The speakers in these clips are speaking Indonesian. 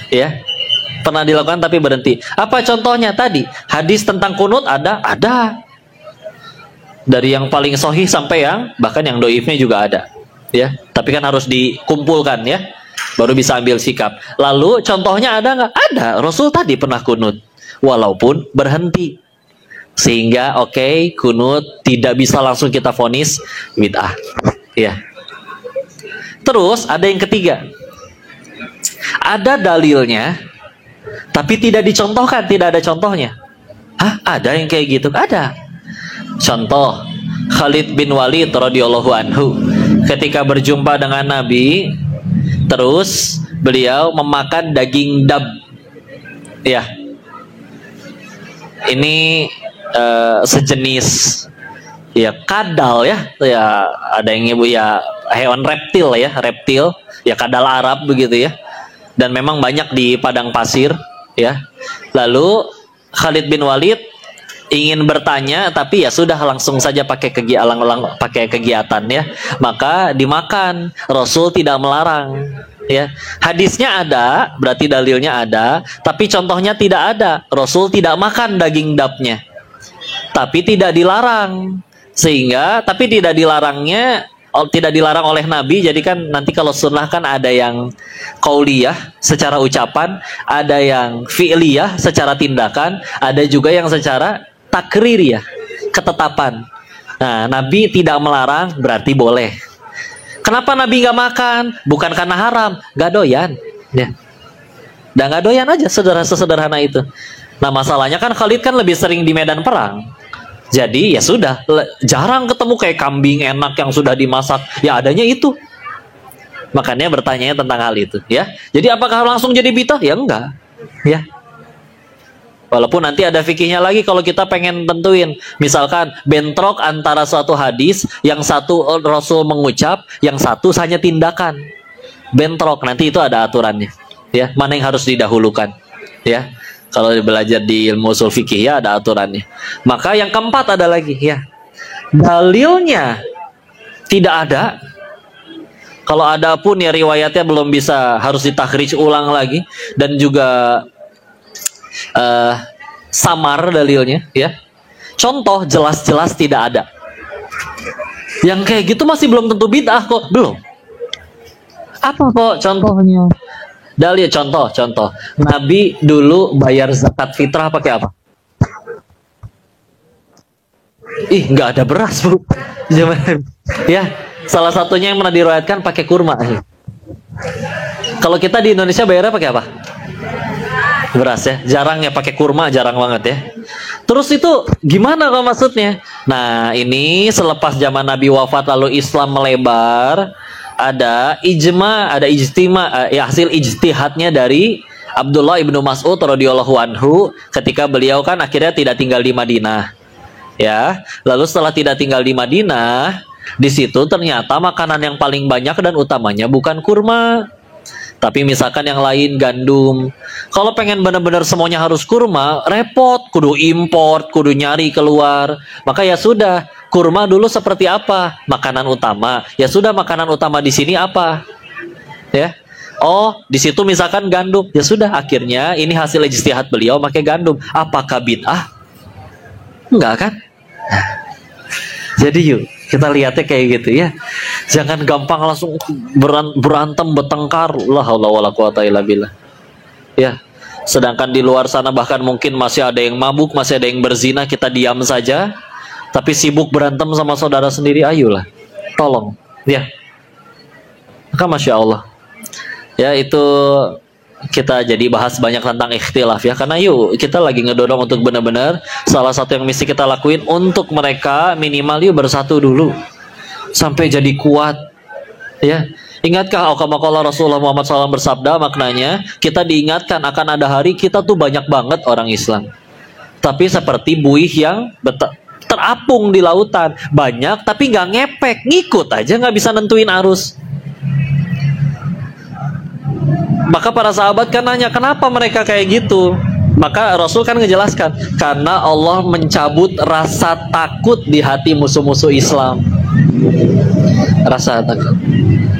Ya, pernah dilakukan tapi berhenti. Apa contohnya tadi? Hadis tentang kunut ada. Dari yang paling sahih sampai yang bahkan yang doifnya juga ada. Ya, tapi kan harus dikumpulkan ya, baru bisa ambil sikap. Lalu contohnya ada nggak? Ada. Rasul tadi pernah kunut, walaupun berhenti. Sehingga kunut tidak bisa langsung kita vonis bid'ah. Ya. Terus ada yang ketiga. Ada dalilnya, tapi tidak dicontohkan, tidak ada contohnya. Ada yang kayak gitu? Ada. Contoh, Khalid bin Walid radhiyallahu anhu ketika berjumpa dengan Nabi, terus beliau memakan daging dab. Ya. Ini sejenis kadal ya ada yang ibu ya, hewan reptil ya kadal Arab begitu ya, dan memang banyak di padang pasir ya. Lalu Khalid bin Walid ingin bertanya, tapi ya sudah langsung saja pakai kegiatan ya, maka dimakan. Rasul tidak melarang ya. Hadisnya ada, berarti dalilnya ada, tapi contohnya tidak ada. Rasul tidak makan daging dabnya, tapi tidak dilarang. Sehingga tapi tidak dilarang oleh Nabi. Jadi kan nanti kalau sunnah kan ada yang qauliyah secara ucapan, ada yang fi'liyah secara tindakan, ada juga yang secara takrir ya, ketetapan. Nah, Nabi tidak melarang, berarti boleh. Kenapa Nabi nggak makan? Bukan karena haram, nggak doyan ya. Dan nggak doyan aja, sederhana itu. Nah, masalahnya kan Khalid kan lebih sering di medan perang. Jadi ya sudah, jarang ketemu kayak kambing enak yang sudah dimasak. Ya adanya itu. Makanya bertanya tentang hal itu ya. Jadi apakah langsung jadi bid'ah? Ya enggak. Ya. Walaupun nanti ada fikihnya lagi kalau kita pengen tentuin. Misalkan bentrok antara suatu hadis, yang satu Rasul mengucap, yang satu hanya tindakan. Bentrok, nanti itu ada aturannya. Ya, mana yang harus didahulukan? Ya. Kalau belajar di ilmu usul fikih ya ada aturannya. Maka yang keempat ada lagi ya. Dalilnya tidak ada. Kalau ada pun ya riwayatnya belum bisa, harus ditakhrij ulang lagi, dan juga samar dalilnya ya. Contoh jelas-jelas tidak ada. Yang kayak gitu masih belum tentu bid'ah kok, belum. Apa kok contohnya? Dalil contoh. Nabi dulu bayar zakat fitrah pakai apa? Nggak ada beras, Bu. Ya, salah satunya yang pernah diriwayatkan pakai kurma. Kalau kita di Indonesia bayarnya pakai apa? Beras ya. Jarang ya pakai kurma, jarang banget ya. Terus itu gimana kalau maksudnya? Nah, ini selepas zaman Nabi wafat lalu Islam melebar, ada ijma, ada ijtima, hasil ijtihadnya dari Abdullah ibnu Mas'ud radhiyallahu anhu ketika beliau kan akhirnya tidak tinggal di Madinah. Ya, lalu setelah tidak tinggal di Madinah, di situ ternyata makanan yang paling banyak dan utamanya bukan kurma, tapi misalkan yang lain gandum. Kalau pengen benar-benar semuanya harus kurma, repot, kudu import, kudu nyari keluar. Maka ya sudah, kurma dulu seperti apa? Makanan utama. Ya sudah, makanan utama di sini apa? Ya. Oh, di situ misalkan gandum. Ya sudah, akhirnya ini hasil ijtihad beliau pakai gandum. Apakah bid'ah? Enggak kan? Jadi yuk kita lihatnya kayak gitu ya. Jangan gampang langsung berantem, bertengkar. La haula wala quwata illa billah. Ya. Sedangkan di luar sana bahkan mungkin masih ada yang mabuk, masih ada yang berzina, kita diam saja. Tapi sibuk berantem sama saudara sendiri, ayolah. Tolong. Ya. Maka Masya Allah. Ya, itu kita jadi bahas banyak tentang ikhtilaf ya. Karena yuk kita lagi ngedorong untuk benar-benar salah satu yang mesti kita lakuin untuk mereka minimal yuk bersatu dulu sampai jadi kuat ya. Ingatkah kalau Rasulullah Muhammad SAW bersabda, maknanya kita diingatkan akan ada hari kita tuh banyak banget orang Islam, tapi seperti buih yang terapung di lautan, banyak tapi nggak ngepek, ngikut aja nggak bisa nentuin arus. Maka para sahabat kan nanya, kenapa mereka kayak gitu? Maka Rasul kan ngejelaskan, karena Allah mencabut rasa takut di hati musuh-musuh Islam. Rasa takut.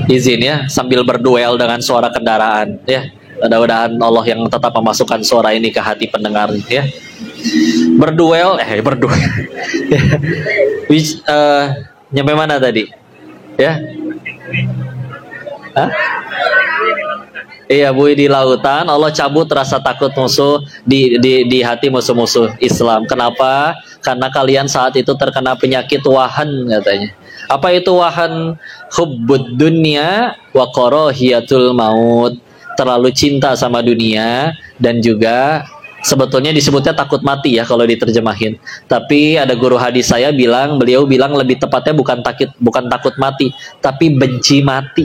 Izin ya, sambil berduel dengan suara kendaraan ya. Mudah-mudahan Allah yang tetap memasukkan suara ini ke hati pendengar ya. Berduel nyampe mana tadi? Ya. Hah? Iya, buih di lautan, Allah cabut rasa takut musuh di hati musuh-musuh Islam. Kenapa? Karena kalian saat itu terkena penyakit wahan katanya. Apa itu wahan? Hubbud dunya wa karahiyatul maut. Terlalu cinta sama dunia dan juga sebetulnya disebutnya takut mati ya kalau diterjemahin. Tapi ada guru hadis saya beliau bilang lebih tepatnya bukan takut mati, tapi benci mati.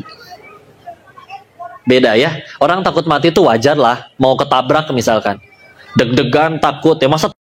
Beda ya. Orang takut mati itu wajar lah, mau ketabrak misalkan. Deg-degan, takut, ya masa